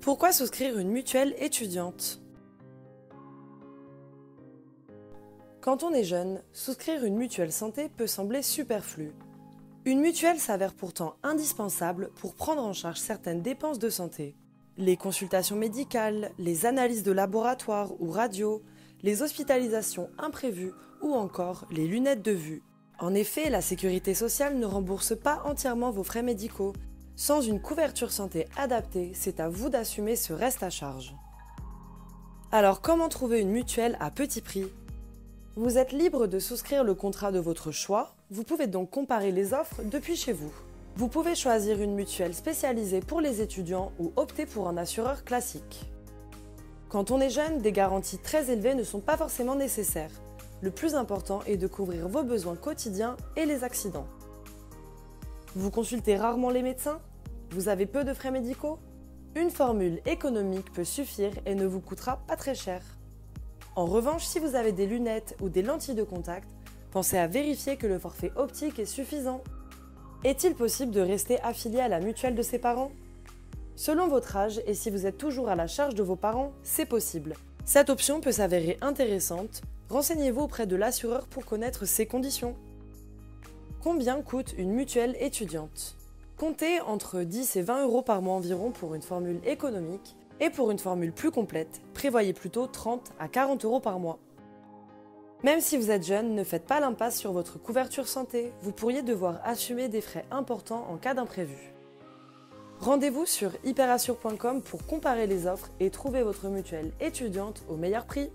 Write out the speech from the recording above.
Pourquoi souscrire une mutuelle étudiante? Quand on est jeune, souscrire une mutuelle santé peut sembler superflu. Une mutuelle s'avère pourtant indispensable pour prendre en charge certaines dépenses de santé. Les consultations médicales, les analyses de laboratoire ou radio, les hospitalisations imprévues ou encore les lunettes de vue. En effet, la sécurité sociale ne rembourse pas entièrement vos frais médicaux. Sans une couverture santé adaptée, c'est à vous d'assumer ce reste à charge. Alors comment trouver une mutuelle à petit prix? Vous êtes libre de souscrire le contrat de votre choix, vous pouvez donc comparer les offres depuis chez vous. Vous pouvez choisir une mutuelle spécialisée pour les étudiants ou opter pour un assureur classique. Quand on est jeune, des garanties très élevées ne sont pas forcément nécessaires. Le plus important est de couvrir vos besoins quotidiens et les accidents. Vous consultez rarement les médecins? Vous avez peu de frais médicaux? Une formule économique peut suffire et ne vous coûtera pas très cher. En revanche, si vous avez des lunettes ou des lentilles de contact, pensez à vérifier que le forfait optique est suffisant. Est-il possible de rester affilié à la mutuelle de ses parents? Selon votre âge et si vous êtes toujours à la charge de vos parents, c'est possible. Cette option peut s'avérer intéressante. Renseignez-vous auprès de l'assureur pour connaître ses conditions. Combien coûte une mutuelle étudiante? Comptez entre 10 et 20 € par mois environ pour une formule économique et pour une formule plus complète, prévoyez plutôt 30 à 40 € par mois. Même si vous êtes jeune, ne faites pas l'impasse sur votre couverture santé, vous pourriez devoir assumer des frais importants en cas d'imprévu. Rendez-vous sur hyperassure.com pour comparer les offres et trouver votre mutuelle étudiante au meilleur prix.